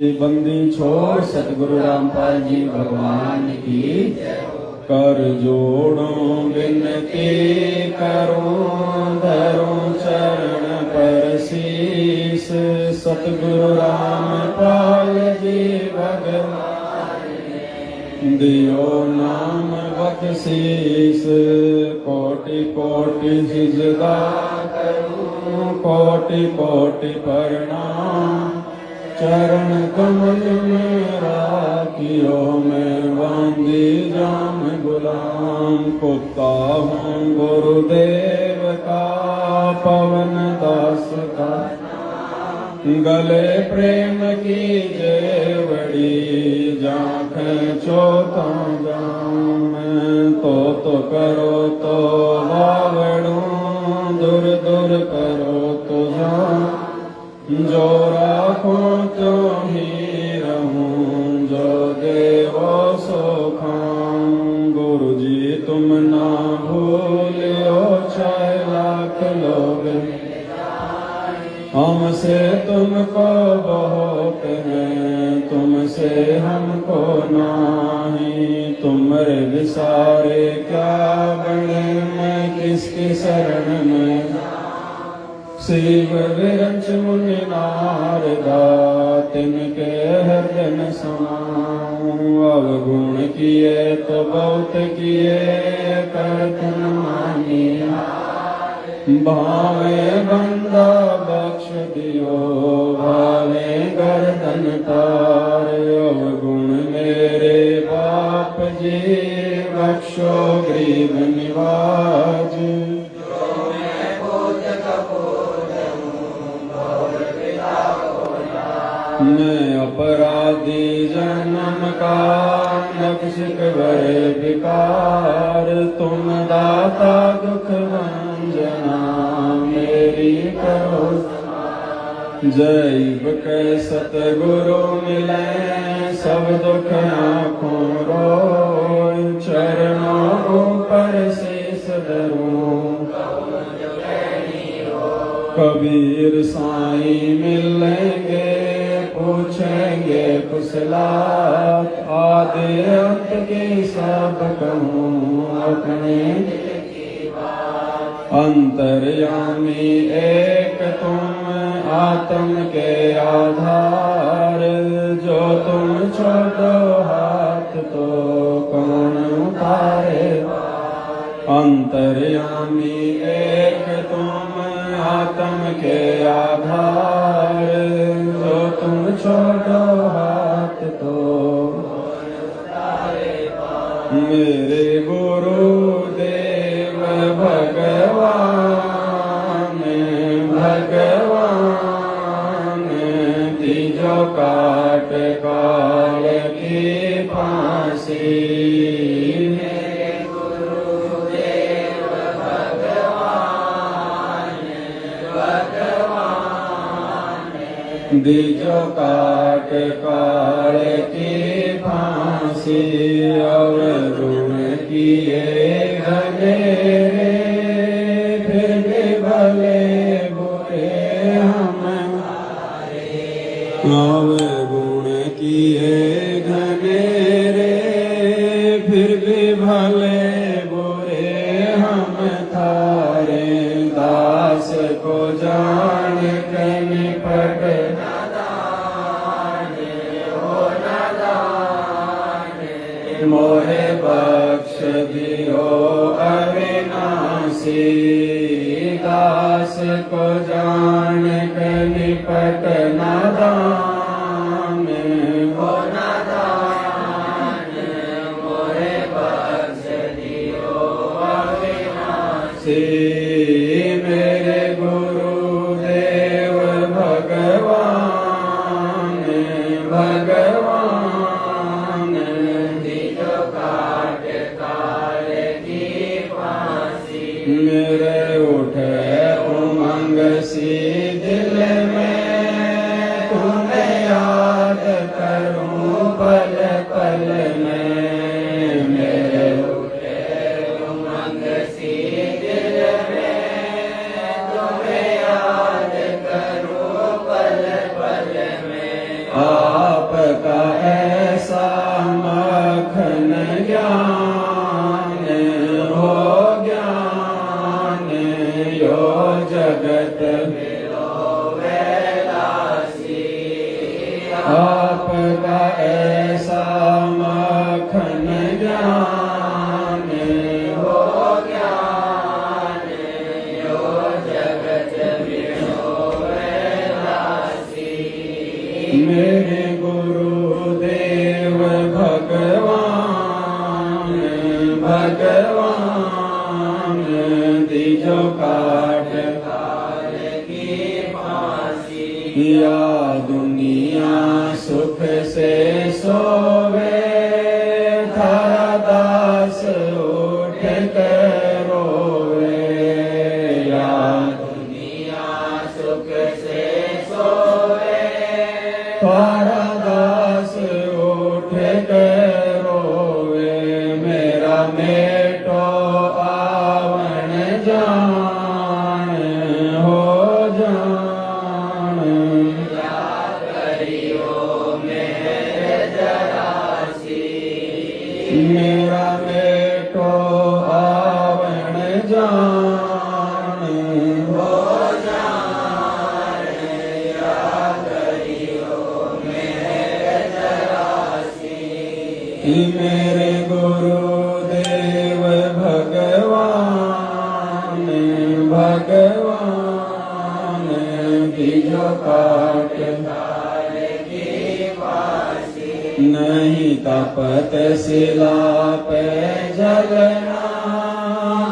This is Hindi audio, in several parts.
बंदी छोड़ सतगुरु रामपाल जी भगवान की कर जोड़ो बिनती करो धरो चरण पर शीस। सतगुरु रामपाल जी भगवान दियो नाम बख्शीस। कोटि कोटि सिजदा करूं कोटि कोटि प्रणाम। चरण कमल में राखियो मैं बांधी जाम गुलाम। कुत्ता हूँ गुरुदेव का पवन दास का गले प्रेम की जेवड़ी। जाख चौथा जाम तो करो तो वावड़ू दूर दूर करो तो जाम। जो राखो तो ही रहूं जो देवो सो खाऊं। गुरु जी तुम ना भूलियो चाहे लाख लोग हमसे तुमको बहुत है तुमसे हमको नाही। तुमरे विसारे क्या बने मैं किसकी शरण में। शिव विरंच मुनि नारदा तिनके हृदय समाऊं। अवगुण किए तो बहुत किए करतन मानी। भावे बंदा बख्श दियो भावे गर्दन तार। अवगुण मेरे बाप जी बख्शो गरीब निवाज। मैं अपराधी जन्म का नक्शिक भरे विकार। तुम दाता दुख भंजना मेरी करो। जैब के सतगुरु मिले सब दुख आँखों रोए। चरणों पर शीस धरूं कबीर साईं मिलेंगे पूछेंगे कुशलात। आदि अंत की सब कहूँ अपने अंतर्यामी एक तुम आत्म के आधार। जो तुम छोड़ो हाथ तो कौन उतारे। अंतर्यामी एक तुम आत्म के आधार। जो तुम छोड़ो हाथ तो मेरे गुरुदेव भगवान भगवान। तीजो काट काल की फांसी। दीजो काट काल की फांसी। अवगुण किए घनेरे फिर भी भले बुरे हमारे। अवगुण किए घनेरे फिर भी भले बुरे हम थारे। दास को जान के निपट मोहे बख्श दियो अविनाशी। दास को जान के निपट नादान हो नादान। मोहे बख्श दियो अविनाशी। मेरे गुरुदेव भगवान भगवान। मेरे उठे उमंग सी दिल में तुम्हें याद करूं पल पल में। मेरे उठे उमंग सी दिल में तुम्हें याद करूं पल पल में। आपका ऐसा मखन ज्ञान हो ज्ञान यो जगत विणोवे दासी। मेरे गुरुदेव भगवान भगवान दीजो काट काल की फांसी। या दुनिया सुख से सोवे थारा दास उठ कर रोवे। या दुनिया सुख से सोवे थारा दास उठ कर रोवे। मेरा मेटो आवन जान हो जान। या करियो मेरे जरासी। मेरा मेटो आवन जान हो जान। या करियो मेरे जरासी। मेरे गुरुदेव भगवान भगवान दीजो काट काल की फांसी। नहीं तपत शिला पे जलना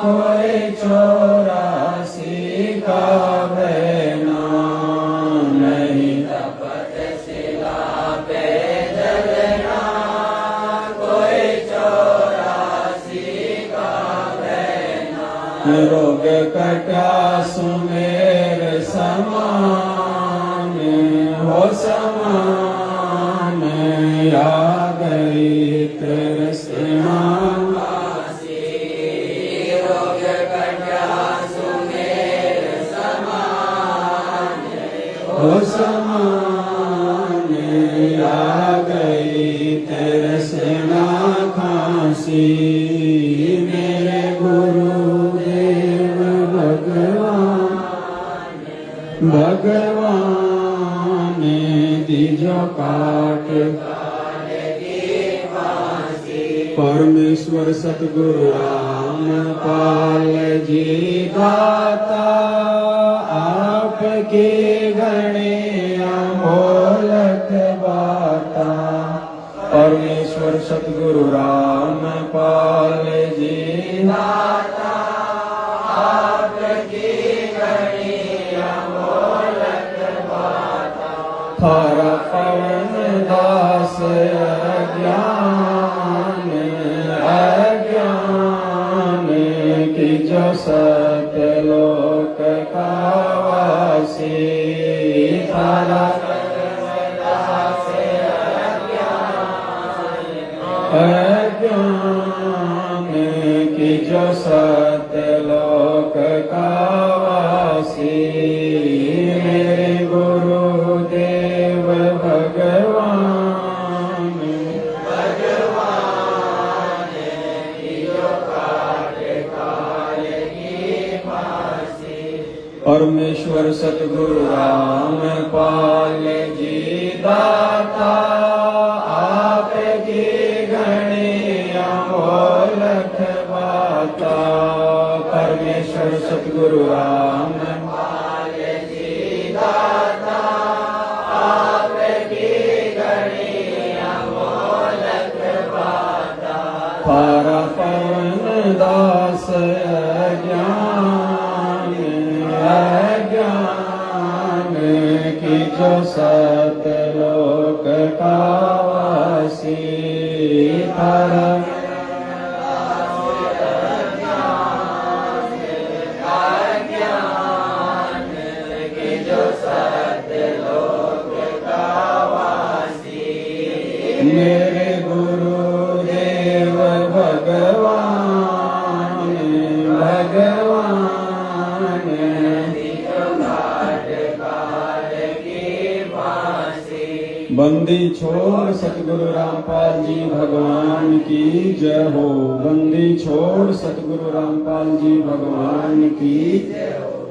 कोई 84 का बहना। नहीं तपत शिला पे जलना कोई 84 का बहना। रोग कटा सुमेर समान हो समान। या गई तृष्णा फांसी। रोग कटा सुमेर समान हो समान। या गई तृष्णा फांसी। मेरे गुरुदेव भगवान भगवान दीजो काट काल की फांसी। परमेश्वर सतगुरु रामपाल जी दाता आपके गणे अमोलक बाता। परमेश्वर सतगुरु रामपाल जी दाता आपकी गणी अमोलक बाता। थारा पवन दास अज्ञान अज्ञान की जो सतलोक का वासी। थारा अज्ञान की जो सतलोक का वासी। मेरे गुरुदेव भगवान भगवान दीजो काट काल की फांसी। परमेश्वर सतगुरु रामपाल जी दाता आपकी गणी अमोलक बाता। परमेश्वर सतगुरु रामपाल जी दाता आपकी गणी अमोलक बाता। थारा पवन दास अज्ञान अज्ञान की जो सतलोक का वासी। थारा अज्ञान की जो सतलोक का वासी। मेरे गुरुदेव भगवान भगवान दीजो काट काल की फांसी। बंदी छोड़ सतगुरु रामपाल जी भगवान की जय हो। बंदी छोड़ सतगुरु रामपाल जी भगवान की।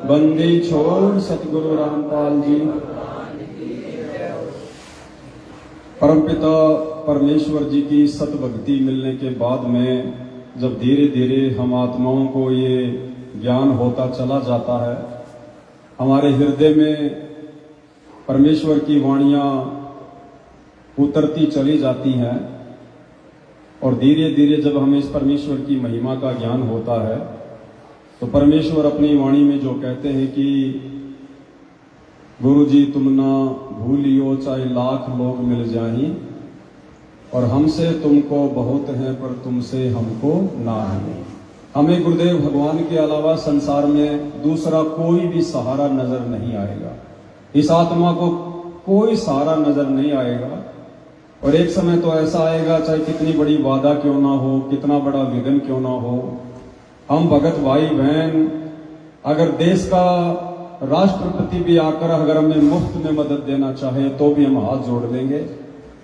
बंदी छोड़ सतगुरु रामपाल जी। परमपिता परमेश्वर जी की सतभक्ति मिलने के बाद में जब धीरे धीरे हम आत्माओं को ये ज्ञान होता चला जाता है, हमारे हृदय में परमेश्वर की वाणियाँ उतरती चली जाती हैं और धीरे धीरे जब हमें इस परमेश्वर की महिमा का ज्ञान होता है तो परमेश्वर अपनी वाणी में जो कहते हैं कि गुरु जी तुम ना भूलियो चाहे लाख लोग मिल जाएं और हमसे तुमको बहुत है पर तुमसे हमको ना है। हमें गुरुदेव भगवान के अलावा संसार में दूसरा कोई भी सहारा नजर नहीं आएगा। इस आत्मा को कोई सहारा नजर नहीं आएगा और एक समय तो ऐसा आएगा चाहे कितनी बड़ी बाधा क्यों ना हो, कितना बड़ा विघ्न क्यों ना हो, हम भगत भाई बहन अगर देश का राष्ट्रपति भी आकर अगर हमें मुफ्त में मदद देना चाहे तो भी हम हाथ जोड़ देंगे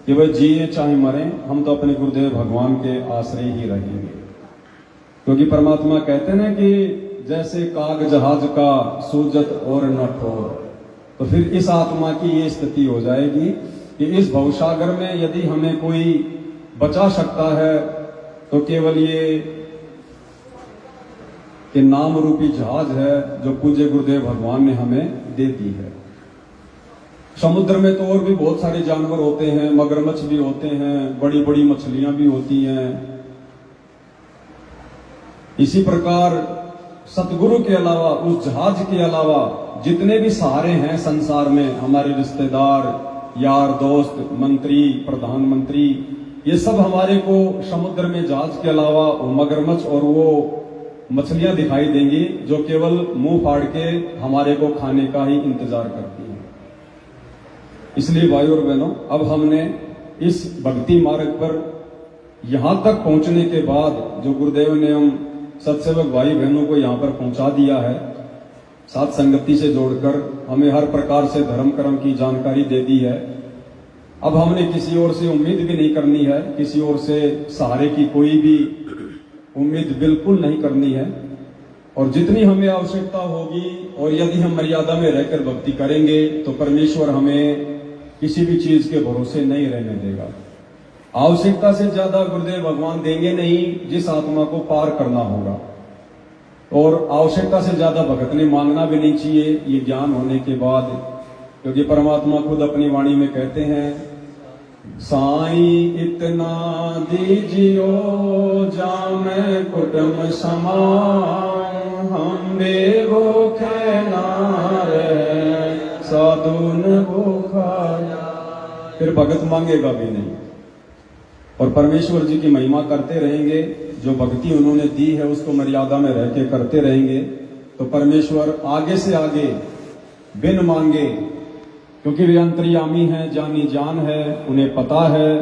कि वह जिए चाहे मरे, हम तो अपने गुरुदेव भगवान के आश्रय ही रहेंगे। क्योंकि परमात्मा कहते हैं कि जैसे काग जहाज का सूजत और न ठोर, तो फिर इस आत्मा की ये स्थिति हो जाएगी कि इस भवसागर में यदि हमें कोई बचा सकता है तो केवल ये कि नाम रूपी जहाज है जो पूज्य गुरुदेव भगवान ने हमें दे दी है। समुद्र में तो और भी बहुत सारे जानवर होते हैं, मगरमच्छ भी होते हैं, बड़ी बड़ी मछलियां भी होती हैं। इसी प्रकार सतगुरु के अलावा, उस जहाज के अलावा जितने भी सहारे हैं संसार में, हमारे रिश्तेदार, यार दोस्त, मंत्री, प्रधानमंत्री, ये सब हमारे को समुद्र में जहाज के अलावा वो मगरमच्छ और वो मछलियां दिखाई देंगी जो केवल मुंह फाड़ के हमारे को खाने का ही इंतजार करती हैं। इसलिए भाई और बहनों, अब हमने इस भक्ति मार्ग पर यहां तक पहुंचने के बाद जो गुरुदेव ने हम सत्सेवक भाई बहनों को यहां पर पहुंचा दिया है, साथ संगति से जोड़कर हमें हर प्रकार से धर्म कर्म की जानकारी दे दी है। अब हमने किसी और से उम्मीद भी नहीं करनी है, किसी और से सहारे की कोई भी उम्मीद बिल्कुल नहीं करनी है। और जितनी हमें आवश्यकता होगी और यदि हम मर्यादा में रहकर भक्ति करेंगे तो परमेश्वर हमें किसी भी चीज के भरोसे नहीं रहने देगा। आवश्यकता से ज्यादा गुरुदेव भगवान देंगे नहीं, जिस आत्मा को पार करना होगा। और आवश्यकता से ज्यादा भगत ने मांगना भी नहीं चाहिए ये ज्ञान होने के बाद, क्योंकि परमात्मा खुद अपनी वाणी में कहते हैं, साईं इतना दीजियो जामे कुटुम समान, हम बेभूखे ना रहे साधुन भूखा। फिर भगत मांगेगा भी नहीं और परमेश्वर जी की महिमा करते रहेंगे। जो भक्ति उन्होंने दी है उसको मर्यादा में रह के करते रहेंगे तो परमेश्वर आगे से आगे बिन मांगे, क्योंकि वे अंतर्यामी हैं, जानी जान है, उन्हें पता है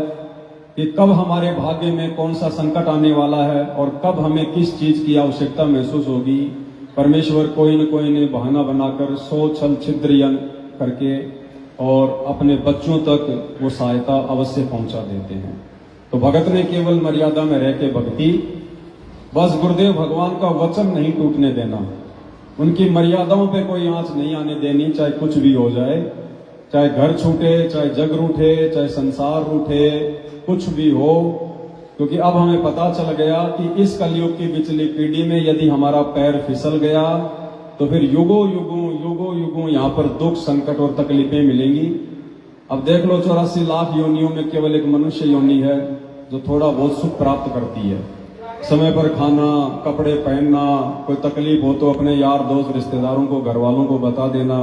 कि कब हमारे भाग्य में कौन सा संकट आने वाला है और कब हमें किस चीज की आवश्यकता महसूस होगी। परमेश्वर कोई न कोई ने बहाना बनाकर सो छल छिद्र करके और अपने बच्चों तक वो सहायता अवश्य पहुंचा देते हैं। तो भगत ने केवल मर्यादा में रह के भक्ति, बस गुरुदेव भगवान का वचन नहीं टूटने देना, उनकी मर्यादाओं पे कोई आंच नहीं आने देनी, चाहे कुछ भी हो जाए, चाहे घर छूटे, चाहे जग रूठे, चाहे संसार रूठे, कुछ भी हो। क्योंकि अब हमें पता चल गया कि इस कलयुग की पिछली पीढ़ी में यदि हमारा पैर फिसल गया तो फिर युगों युगों यहाँ पर दुख, संकट और तकलीफें मिलेंगी। अब देख लो 84 लाख योनियों में केवल एक मनुष्य योनि है जो थोड़ा बहुत सुख प्राप्त करती है, समय पर खाना, कपड़े पहनना, कोई तकलीफ हो तो अपने यार दोस्त, रिश्तेदारों को, घर वालों को बता देना,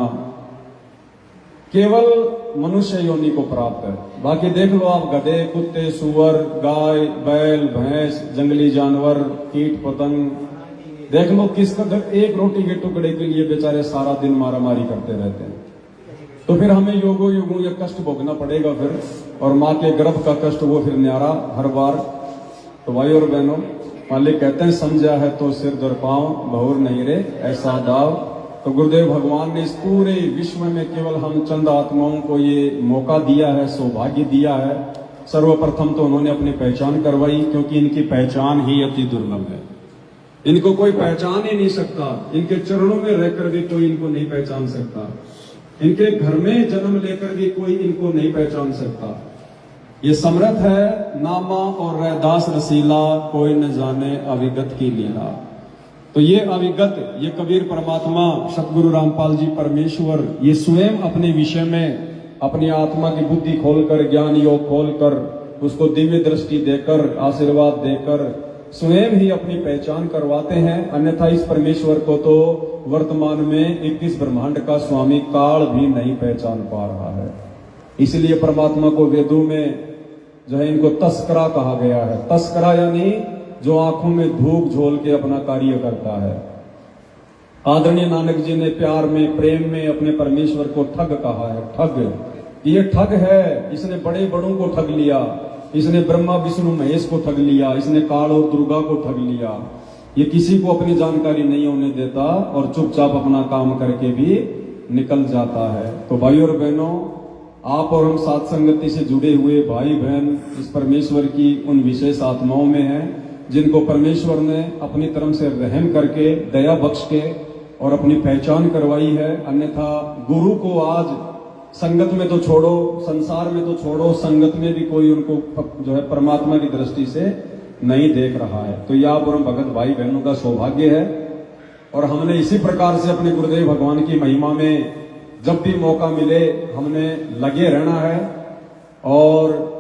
केवल मनुष्य योनि को प्राप्त है। बाकी देख लो आप, गधे, कुत्ते, सुअर, गाय, बैल, भैंस, जंगली जानवर, कीट पतंग, देख लो किस कदर एक रोटी के टुकड़े के लिए बेचारे सारा दिन मारामारी करते रहते हैं। तो फिर हमें युगों युगों ये कष्ट भोगना पड़ेगा फिर, और माँ के गर्भ का कष्ट वो फिर न्यारा हर बार। तो भाई और बहनों, मालिक कहते हैं, समझा है तो सिर दर पांव, बहुर नहीं रे ऐसा दाव। तो गुरुदेव भगवान ने इस पूरे विश्व में केवल हम चंद आत्माओं को ये मौका दिया है, सौभाग्य दिया है। सर्वप्रथम तो उन्होंने अपनी पहचान करवाई, क्योंकि इनकी पहचान ही अति दुर्लभ है, इनको कोई पहचान ही नहीं सकता। इनके चरणों में रहकर भी कोई इनको नहीं पहचान सकता, इनके घर में जन्म लेकर भी कोई इनको नहीं पहचान सकता। ये समर्थ है नामा और रैदास रसीला, कोई न जाने अविगत की लीला। तो ये अविगत, ये कबीर परमात्मा सतगुरु रामपाल जी परमेश्वर, ये स्वयं अपने विषय में अपनी आत्मा की बुद्धि खोलकर, ज्ञान योग खोलकर, उसको दिव्य दृष्टि देकर, आशीर्वाद देकर स्वयं ही अपनी पहचान करवाते हैं। अन्यथा इस परमेश्वर को तो वर्तमान में 21 ब्रह्मांड का स्वामी काल भी नहीं पहचान पा रहा है। इसलिए परमात्मा को वेदों में जो है इनको तस्करा कहा गया है। तस्करा यानी जो आंखों में धूप झोल के अपना कार्य करता है। आदरणीय नानक जी ने प्यार में, प्रेम में अपने परमेश्वर को ठग कहा है। ठग, ये ठग है, इसने बड़े बड़ों को ठग लिया, इसने ब्रह्मा विष्णु महेश को ठग लिया, इसने काल और दुर्गा को ठग लिया। ये किसी को अपनी जानकारी नहीं होने देता और चुपचाप अपना काम करके भी निकल जाता है। तो भाई और बहनों, आप और हम साथ संगति से जुड़े हुए भाई बहन इस परमेश्वर की उन विशेष आत्माओं में हैं जिनको परमेश्वर ने अपनी तरफ से रहम करके, दया बख्श के और अपनी पहचान करवाई है। अन्यथा गुरु को आज संगत में तो छोड़ो, संसार में तो छोड़ो, संगत में भी कोई उनको जो है परमात्मा की दृष्टि से नहीं देख रहा है। तो यह आप और हम भगत भाई बहनों का सौभाग्य है और हमने इसी प्रकार से अपने गुरुदेव भगवान की महिमा में जब भी मौका मिले हमने लगे रहना है और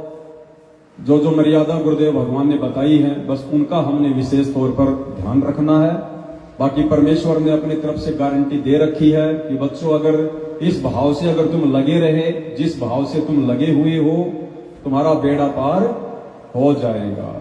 जो जो मर्यादा गुरुदेव भगवान ने बताई है बस उनका हमने विशेष तौर पर ध्यान रखना है। बाकी परमेश्वर ने अपनी तरफ से गारंटी दे रखी है कि बच्चों अगर इस भाव से अगर तुम लगे रहे, जिस भाव से तुम लगे हुए हो, तुम्हारा बेड़ा पार हो जाएगा।